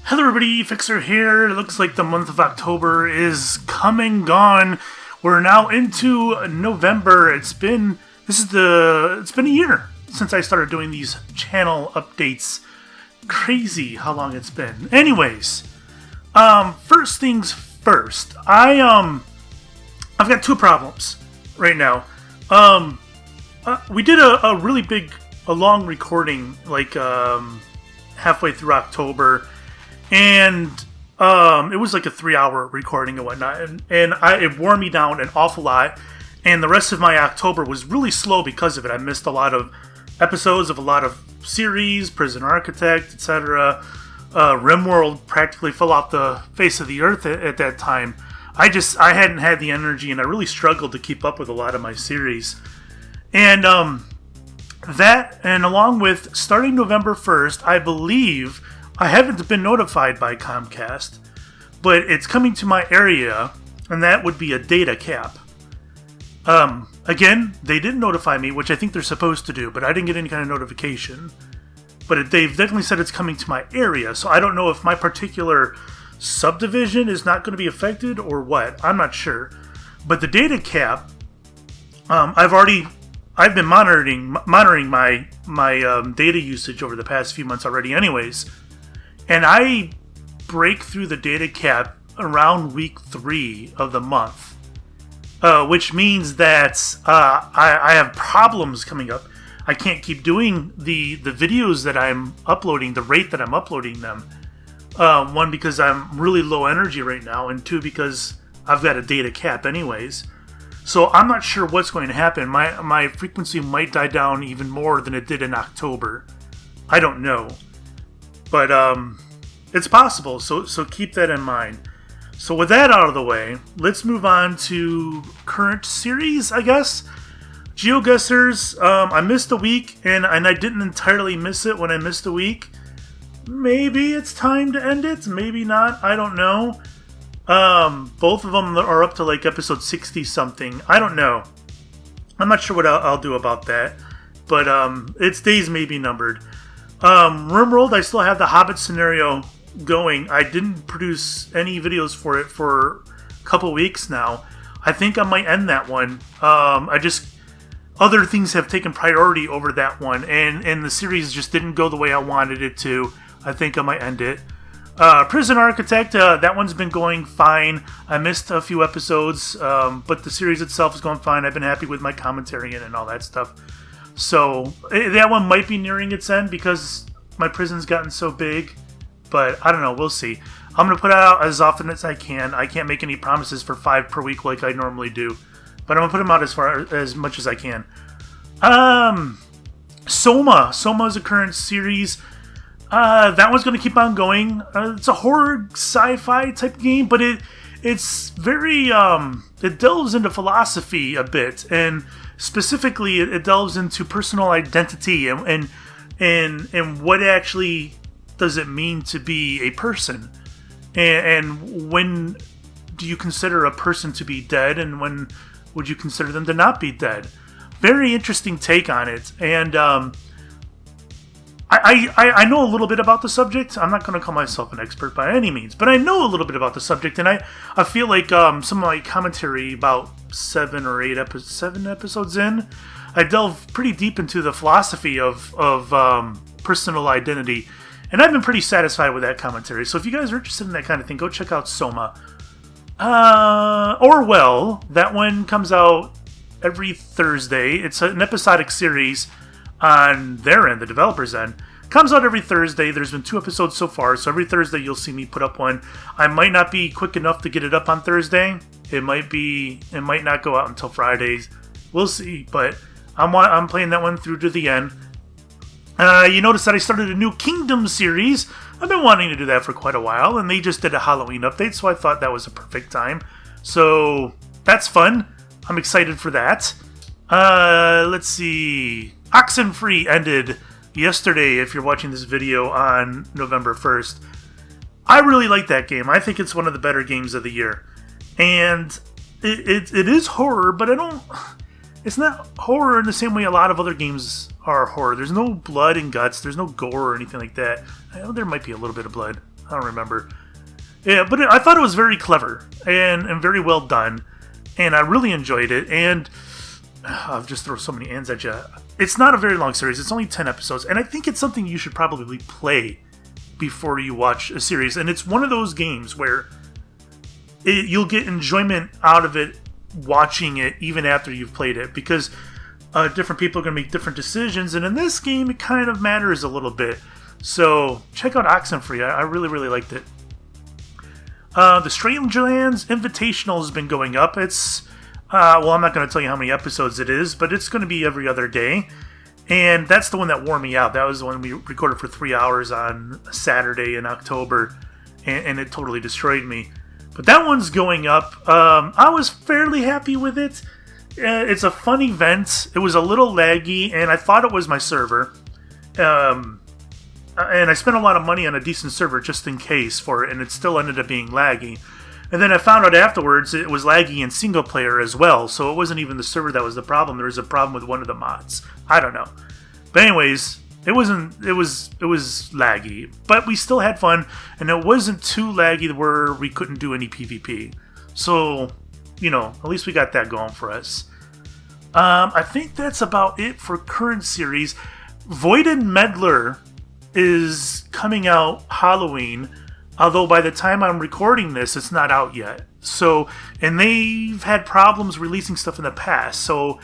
Hello everybody, Fixer here. It looks like the month of October is come and gone. We're now into November. It's been a year since I started doing these channel updates. Crazy how long it's been. Anyways, first things first. I've got two problems right now. We did a really long recording halfway through October. And it was like a 3-hour recording and whatnot, and it wore me down an awful lot. And the rest of my October was really slow because of it. I missed a lot of episodes of a lot of series, Prison Architect, etc. RimWorld practically fell off the face of the earth at that time. I hadn't had the energy, and I really struggled to keep up with a lot of my series. And that, and along with starting November 1st, I believe. I haven't been notified by Comcast, but it's coming to my area, and that would be a data cap. Again, they didn't notify me, which I think they're supposed to do, but I didn't get any kind of notification. But they've definitely said it's coming to my area, so I don't know if my particular subdivision is not going to be affected or what. I'm not sure. But the data cap, I've been monitoring my data usage over the past few months already anyways. And I break through the data cap around week 3 of the month, which means that I have problems coming up. I can't keep doing the videos that I'm uploading, the rate that I'm uploading them. One, because I'm really low energy right now, and two, because I've got a data cap anyways. So I'm not sure what's going to happen. My frequency might die down even more than it did in October. I don't know. But it's possible, so keep that in mind. So with that out of the way, let's move on to current series, I guess. GeoGuessrs, I missed a week, and I didn't entirely miss it when I missed a week. Maybe it's time to end it, maybe not, I don't know. Both of them are up to like episode 60-something, I don't know. I'm not sure what I'll do about that, but its days may be numbered. RimWorld, I still have the Hobbit scenario going. I didn't produce any videos for it for a couple weeks now. I think I might end that one. Other things have taken priority over that one, and the series just didn't go the way I wanted it to. I think I might end it. Prison Architect, that one's been going fine. I missed a few episodes, but the series itself is going fine. I've been happy with my commentary and all that stuff. So, that one might be nearing its end because my prison's gotten so big. But, I don't know, we'll see. I'm going to put it out as often as I can. I can't make any promises for 5 per week like I normally do. But I'm going to put them out as much as I can. Soma. Soma is a current series. That one's going to keep on going. It's a horror sci-fi type game, but it's very... it delves into philosophy a bit, and... Specifically, it delves into personal identity and what actually does it mean to be a person, and when do you consider a person to be dead, and when would you consider them to not be dead? Very interesting take on it, and I know a little bit about the subject. I'm not going to call myself an expert by any means, but I know a little bit about the subject, and I feel like some of my commentary about 7 episodes in, I delve pretty deep into the philosophy of personal identity, and I've been pretty satisfied with that commentary. So if you guys are interested in that kind of thing, go check out Soma. Orwell, that one comes out every Thursday. It's an episodic series on their end, the developer's end. Comes out every Thursday. There's been 2 episodes so far, so every Thursday you'll see me put up one. I might not be quick enough to get it up on Thursday. It might not go out until Fridays. We'll see, but I'm playing that one through to the end. You notice that I started a new Kingdom series. I've been wanting to do that for quite a while, and they just did a Halloween update, so I thought that was a perfect time. So that's fun. I'm excited for that. Let's see. Oxenfree ended yesterday, if you're watching this video on November 1st. I really like that game. I think it's one of the better games of the year. And it is horror, but it's not horror in the same way a lot of other games are horror. There's no blood and guts. There's no gore or anything like that. I know there might be a little bit of blood. I don't remember. Yeah, but I thought it was very clever and very well done, and I really enjoyed it. And I've just thrown so many ands at you. It's not a very long series. It's only 10 episodes, and I think it's something you should probably play before you watch a series. And it's one of those games where you'll get enjoyment out of it watching it even after you've played it, because different people are going to make different decisions, and in this game it kind of matters a little bit. So check out Oxenfree. I really, really liked it. The Strangelands Invitational has been going up. It's, well, I'm not going to tell you how many episodes it is, but it's going to be every other day. And that's the one that wore me out. That was the one we recorded for 3 hours on Saturday in October, and it totally destroyed me. But that one's going up. I was fairly happy with it. It's a fun event. It was a little laggy, and I thought it was my server. And I spent a lot of money on a decent server just in case for it, and it still ended up being laggy. And then I found out afterwards it was laggy in single player as well, so it wasn't even the server that was the problem. There was a problem with one of the mods. I don't know. But anyways, it was laggy, but we still had fun, and it wasn't too laggy where we couldn't do any PvP. So, at least we got that going for us. I think that's about it for current series. Voided Meddler is coming out Halloween, although by the time I'm recording this, it's not out yet. So, and they've had problems releasing stuff in the past, so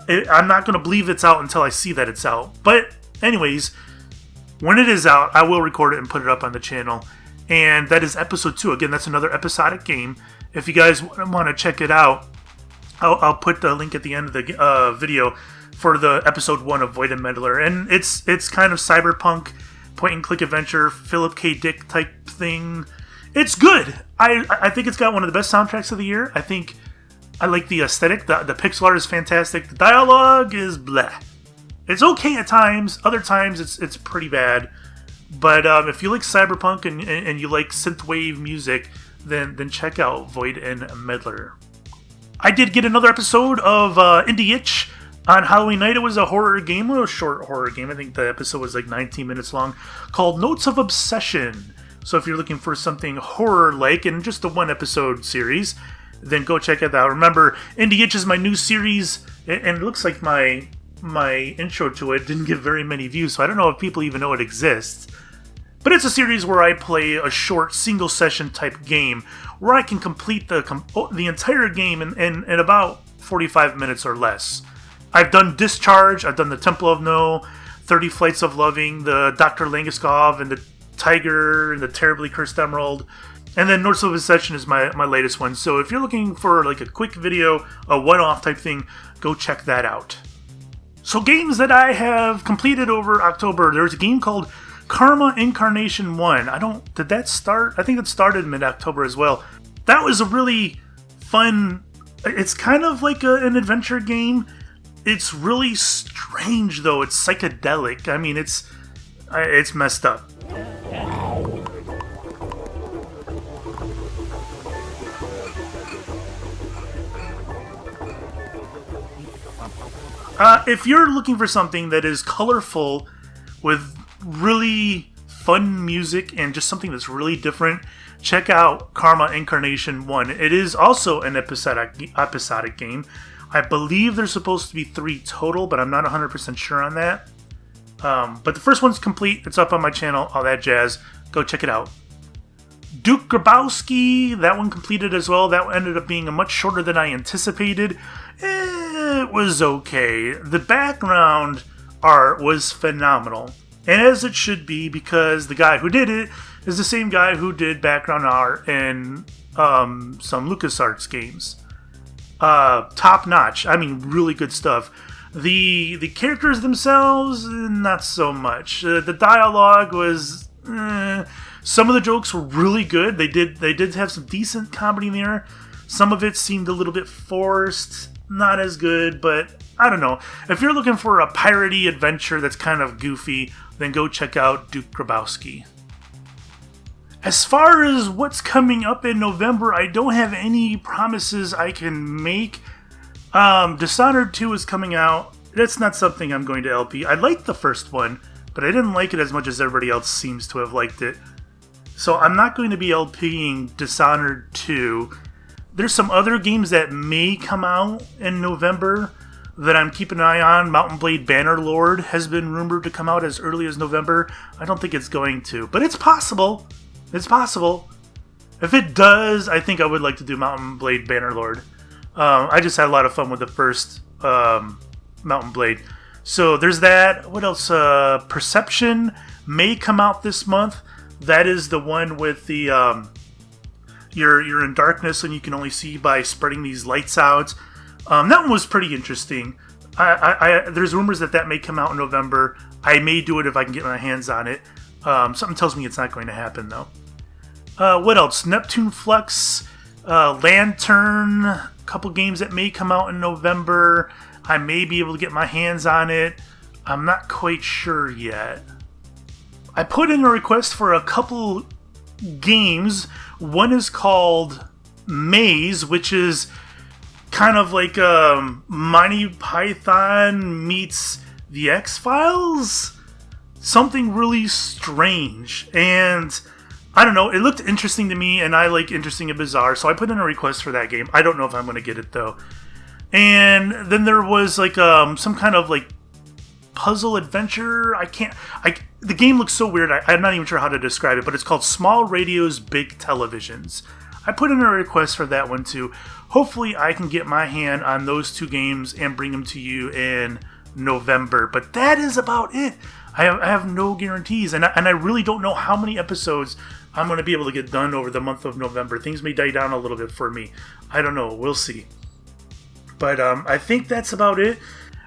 I'm not going to believe it's out until I see that it's out. But anyways, when it is out, I will record it and put it up on the channel. And that is episode 2. Again, that's another episodic game. If you guys want to check it out, I'll put the link at the end of the video for the episode 1 of Voided Meddler. And it's kind of cyberpunk, point-and-click adventure, Philip K. Dick type thing. It's good. I think it's got one of the best soundtracks of the year. I like the aesthetic. The pixel art is fantastic. The dialogue is bleh. It's okay at times. Other times it's pretty bad. But if you like cyberpunk and you like synthwave music, then check out Voided Meddler. I did get another episode of Indie Itch on Halloween night. It was a horror game, a little short horror game. I think the episode was like 19 minutes long, called Notes of Obsession. So if you're looking for something horror-like in just a one-episode series, then go check it out. Remember, Indie Itch is my new series, and it looks like my intro to it didn't get very many views, so I don't know if people even know it exists. But it's a series where I play a short single-session type game where I can complete the entire game in about 45 minutes or less. I've done Discharge, I've done the Temple of No, 30 Flights of Loving, the Dr. Langeskov, and the Tiger, and the Terribly Cursed Emerald. And then Notes of Obsession is my latest one. So if you're looking for like a quick video, a one-off type thing, go check that out. So games that I have completed over October, there's a game called Karma Incarnation 1. Did that start? I think it started mid-October as well. That was a really fun, it's kind of like an adventure game. It's really strange though, it's psychedelic. I mean, it's messed up. If you're looking for something that is colorful with really fun music and just something that's really different, check out Karma Incarnation 1. It is also an episodic game. I believe there's supposed to be 3 total, but I'm not 100% sure on that. But the first one's complete. It's up on my channel, all that jazz. Go check it out. Duke Grabowski, that one completed as well. That ended up being much shorter than I anticipated. It was okay. The background art was phenomenal. And as it should be, because the guy who did it is the same guy who did background art in some LucasArts games. Top notch. I mean, really good stuff. The characters themselves, not so much. The dialogue was... Some of the jokes were really good. They did have some decent comedy in there. Some of it seemed a little bit forced. Not as good, but I don't know. If you're looking for a piratey adventure that's kind of goofy, then go check out Duke Grabowski. As far as what's coming up in November, I don't have any promises I can make. Dishonored 2 is coming out. That's not something I'm going to LP. I liked the first one, but I didn't like it as much as everybody else seems to have liked it. So I'm not going to be LPing Dishonored 2. There's some other games that may come out in November that I'm keeping an eye on. Mount & Blade Bannerlord has been rumored to come out as early as November. I don't think it's going to, but it's possible. It's possible. If it does, I think I would like to do Mount & Blade Bannerlord. I just had a lot of fun with the first Mount & Blade. So there's that. What else? Perception may come out this month. That is the one with the you're in darkness and you can only see by spreading these lights out. That one was pretty interesting. There's rumors that may come out in November. I may do it if I can get my hands on it. Something tells me it's not going to happen though. What else? Neptune Flux, Lantern, a couple games that may come out in November. I may be able to get my hands on it. I'm not quite sure yet. I put in a request for a couple games. One is called Maze, which is kind of like Monty Python meets the X-Files. Something really strange. And I don't know, it looked interesting to me, and I like interesting and bizarre, so I put in a request for that game. I don't know if I'm going to get it, though. And then there was like some kind of like puzzle adventure. The game looks so weird, I'm not even sure how to describe it, but it's called Small Radios, Big Televisions. I put in a request for that one too. Hopefully I can get my hand on those two games and bring them to you in November. But that is about it. I have no guarantees, and I really don't know how many episodes I'm going to be able to get done over the month of November. Things may die down a little bit for me. I don't know. We'll see. But I think that's about it.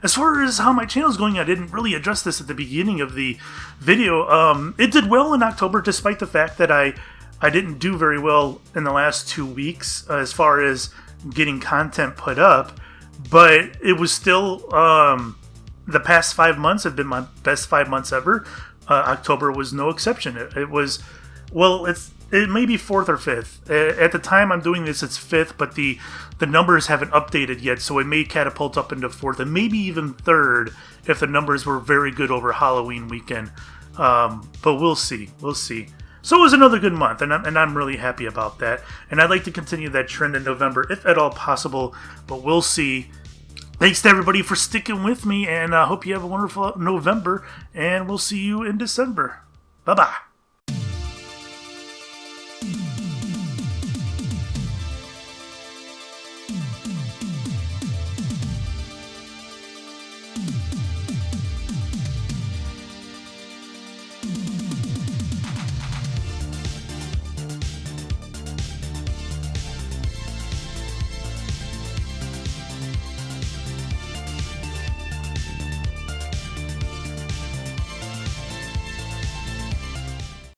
As far as how my channel is going, I didn't really address this at the beginning of the video. It did well in October, despite the fact that I didn't do very well in the last 2 weeks as far as getting content put up. But it was still, the past 5 months have been my best 5 months ever. October was no exception. It was, well, it may be 4th or 5th. At the time I'm doing this, it's 5th, but the numbers haven't updated yet, so it may catapult up into 4th and maybe even 3rd if the numbers were very good over Halloween weekend. But we'll see. We'll see. So it was another good month, and I'm really happy about that. And I'd like to continue that trend in November, if at all possible, but we'll see. Thanks to everybody for sticking with me, and I hope you have a wonderful November, and we'll see you in December. Bye-bye.